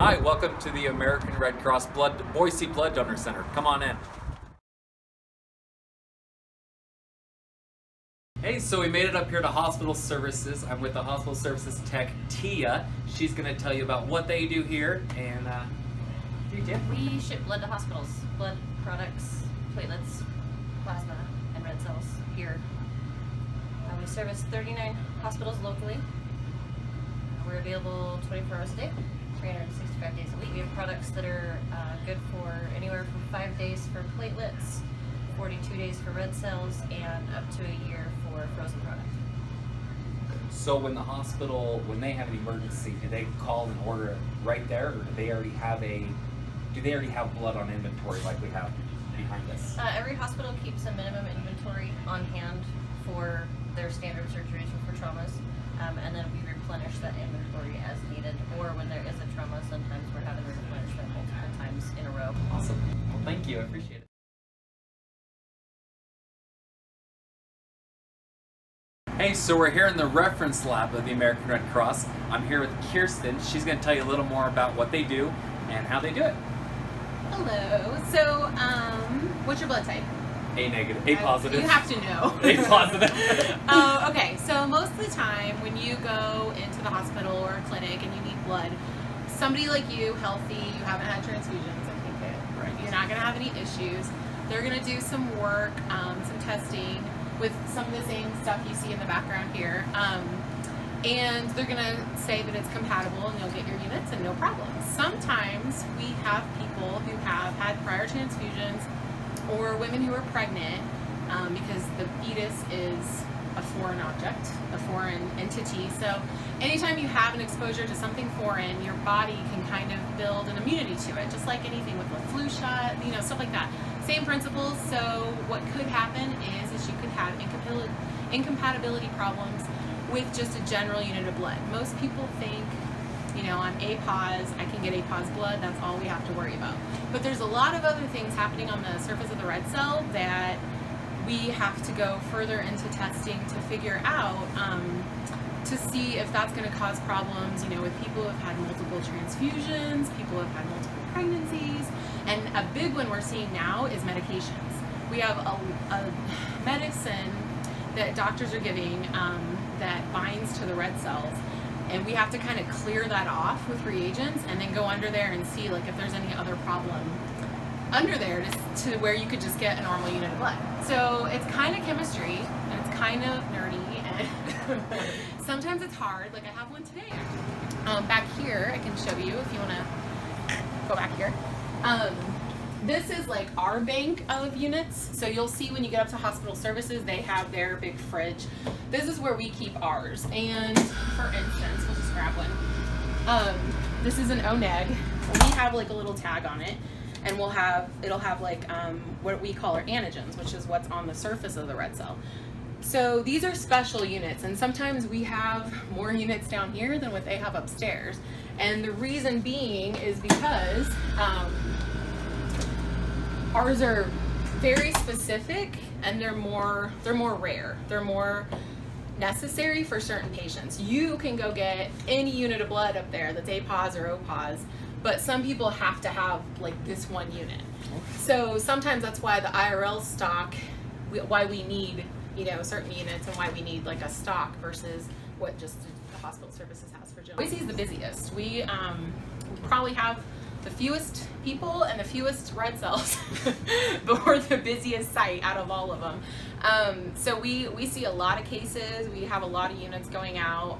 Hi, welcome to the American Red Cross Boise Blood Donor Center. Come on in. Hey, so we made it up here to Hospital Services. I'm with the Hospital Services tech, Tia. She's going to tell you about what they do here. And, we ship blood to hospitals. Blood products, platelets, plasma, and red cells here. We service 39 hospitals locally. We're available 24 hours a day, 365 days a week. We have products that are good for anywhere from 5 days for platelets, 42 days for red cells, and up to a year for frozen product. So when the hospital, when they have an emergency, do they call and order it right there, or do they already have blood on inventory like we have behind us? Every hospital keeps a minimum inventory on hand for their standard surgeries or for traumas, and then we replenish that inventory as needed, or when there is a trauma, sometimes we're having to replenish that multiple times in a row. Awesome. Well, thank you. I appreciate it. Hey, so we're here in the reference lab of the American Red Cross. I'm here with Kirsten. She's going to tell you a little more about what they do and how they do it. Hello. So, what's your blood type? A negative. A positive. You have to know. A positive. Oh, okay. So most of the time when you go into the hospital or a clinic and you need blood, somebody like you, healthy, you haven't had transfusions, I think that Right. you're not going to have any issues. They're going to do some work, some testing with some of the same stuff you see in the background here. And they're going to say that it's compatible and you'll get your units and no problem. Sometimes we have people who have had prior transfusions or women who are pregnant because the fetus is a foreign object, a foreign entity. So anytime you have an exposure to something foreign, your body can kind of build an immunity to it, just like anything with a flu shot, stuff like that. Same principles. So what could happen is you could have incompatibility problems with just a general unit of blood. Most people think, I'm A-pos, I can get A-pos blood, that's all we have to worry about. But there's a lot of other things happening on the surface of the red cell that we have to go further into testing to figure out to see if that's going to cause problems, with people who have had multiple transfusions, people who have had multiple pregnancies, and a big one we're seeing now is medications. We have a medicine that doctors are giving that binds to the red cells, and we have to kind of clear that off with reagents and then go under there and see if there's any other problem under there to where you could just get a normal unit of blood. So it's kind of chemistry and it's kind of nerdy and sometimes it's hard. Like I have one today. Back here, I can show you if you want to go back here. This is like our bank of units. So you'll see when you get up to hospital services, they have their big fridge. This is where we keep ours. And for instance, we'll just grab one. This is an O-neg. We have like a little tag on it, and it'll have like what we call our antigens, which is what's on the surface of the red cell. So these are special units, and sometimes we have more units down here than what they have upstairs. And the reason being is because ours are very specific and they're more rare. They're more necessary for certain patients. You can go get any unit of blood up there that's A-pos or O-pos, but some people have to have like this one unit. So sometimes that's why the IRL stock, why we need certain units and why we need like a stock versus what just the hospital services has for general. Boise is the busiest. We probably have the fewest people and the fewest red cells, but we're the busiest site out of all of them. So we see a lot of cases, we have a lot of units going out,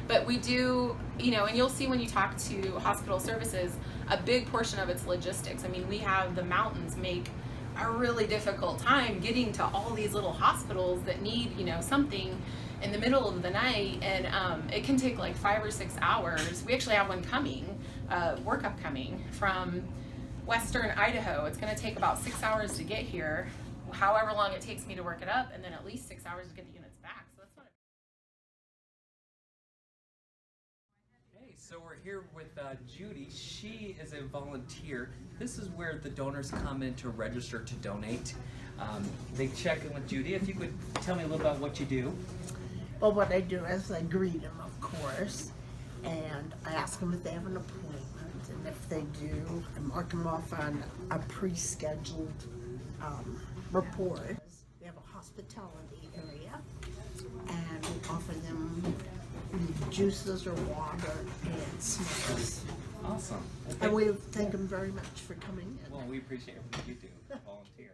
but we do, and you'll see when you talk to hospital services, a big portion of it's logistics. I mean, we have the mountains make a really difficult time getting to all these little hospitals that need, something in the middle of the night, and it can take like 5 or 6 hours. We actually have one coming, workup coming from western Idaho. It's going to take about 6 hours to get here, however long it takes me to work it up, and then at least 6 hours to get the units back. So that's not. Hey, so we're here with Judy. She is a volunteer. This is where the donors come in to register to donate. They check in with Judy. If you could tell me a little about what you do. Well, what I do is I greet them, of course, and I ask them if they have an appointment. And if they do, I mark them off on a pre-scheduled report. We have a hospitality area, and we offer them juices or water and snacks. Awesome. And we thank them very much for coming in. Well, we appreciate everything you do. Volunteer.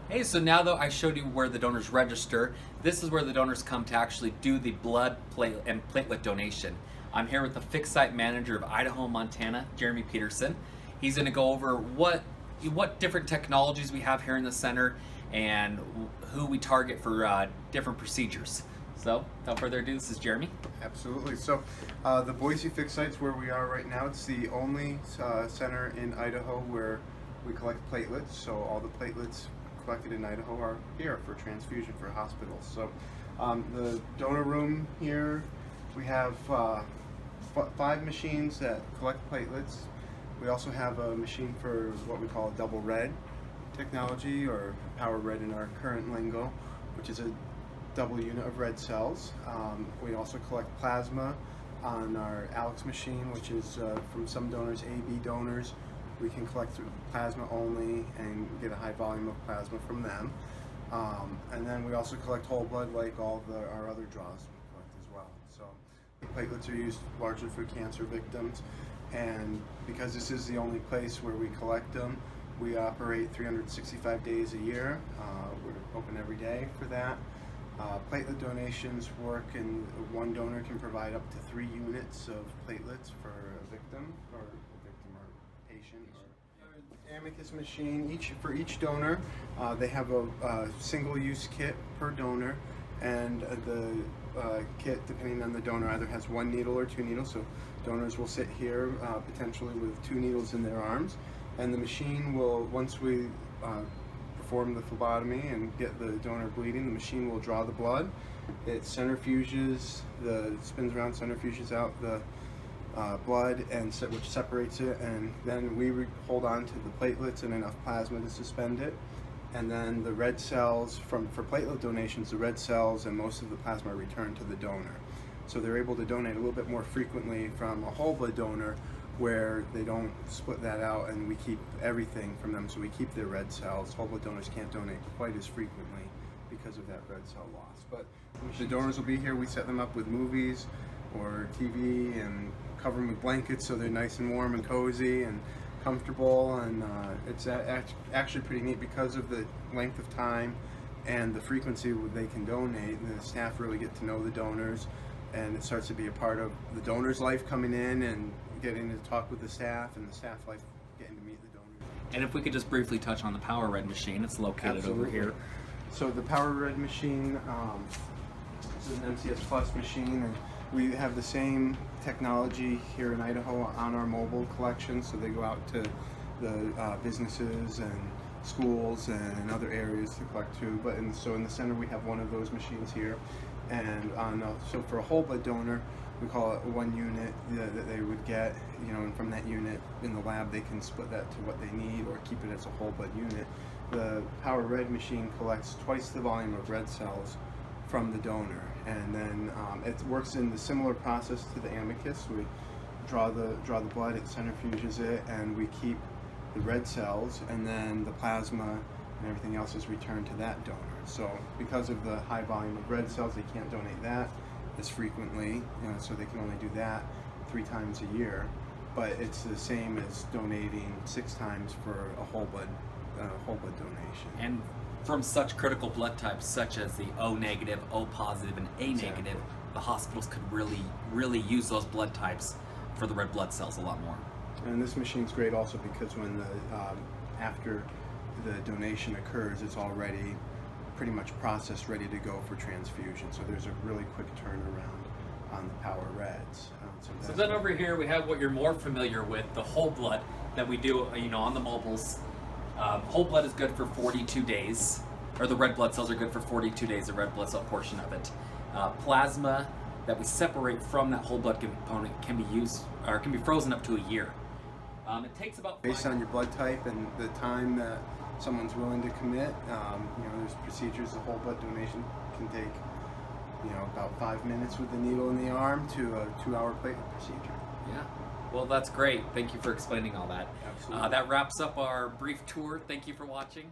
Hey, so now that I showed you where the donors register, this is where the donors come to actually do the blood and platelet donation. I'm here with the fixed site manager of Idaho, Montana, Jeremy Peterson. He's going to go over what different technologies we have here in the center and who we target for different procedures. So, without further ado, this is Jeremy. Absolutely. So, the Boise Fixed Site's where we are right now. It's the only center in Idaho where we collect platelets. So, all the platelets collected in Idaho are here for transfusion for hospitals. So, the donor room here, we have 5 machines that collect platelets. We also have a machine for what we call double red technology, or power red in our current lingo, which is a double unit of red cells. We also collect plasma on our Alex machine, which is from some donors, AB donors. We can collect through plasma only and get a high volume of plasma from them. And then we also collect whole blood like all of our other draws we collect as well. So the platelets are used largely for cancer victims, and because this is the only place where we collect them, we operate 365 days a year. We're open every day for that. Platelet donations work, and one donor can provide up to 3 units of platelets for a victim or patient. Or Amicus machine, for each donor, they have a single-use kit per donor, and the kit, depending on the donor, either has 1 needle or 2 needles. So donors will sit here potentially with 2 needles in their arms, and the machine will, once we perform the phlebotomy and get the donor bleeding, the machine will draw the blood. It centrifuges, spins around, centrifuges out the blood, and which separates it, and then we hold on to the platelets and enough plasma to suspend it. And then the red cells, for platelet donations, the red cells and most of the plasma are returned to the donor. So they're able to donate a little bit more frequently from a whole blood donor, where they don't split that out, and we keep everything from them. So we keep their red cells. Whole blood donors can't donate quite as frequently because of that red cell loss. But the donors will be here. We set them up with movies or TV and cover them with blankets so they're nice and warm and cozy and comfortable. And it's actually pretty neat because of the length of time and the frequency they can donate. The staff really get to know the donors, and it starts to be a part of the donor's life coming in and getting to talk with the staff, and the staff life getting to meet the donors. And if we could just briefly touch on the Power Red machine, it's located Absolutely. over here. So the Power Red machine, this is an MCS Plus machine, and we have the same technology here in Idaho on our mobile collection. So they go out to the businesses and schools and other areas to collect too. So in the center we have one of those machines here, and so for a whole blood donor, we call it 1 unit that they would get, and from that unit in the lab they can split that to what they need or keep it as a whole blood unit. The Power Red machine collects twice the volume of red cells from the donor, and then it works in the similar process to the Amicus. We draw the blood, it centrifuges it, and we keep the red cells, and then the plasma and everything else is returned to that donor. So because of the high volume of red cells, they can't donate that as frequently, so they can only do that 3 times a year. But it's the same as donating 6 times for a whole blood donation. And from such critical blood types, such as the O negative, O positive, and A negative, Exactly. the hospitals could really use those blood types for the red blood cells a lot more. And this machine's great also because when after the donation occurs, it's already pretty much processed, ready to go for transfusion. So there's a really quick turnaround on the Power Reds. So then over here we have what you're more familiar with, the whole blood that we do, on the mobiles. Whole blood is good for 42 days, or the red blood cells are good for 42 days, the red blood cell portion of it. Plasma that we separate from that whole blood component can be used, or can be frozen up to a year. It takes about Based on your blood type and the time that someone's willing to commit, there's procedures. The whole blood donation can take about 5 minutes with the needle in the arm to a 2-hour platelet procedure. Yeah. Well, that's great. Thank you for explaining all that. Absolutely. That wraps up our brief tour. Thank you for watching.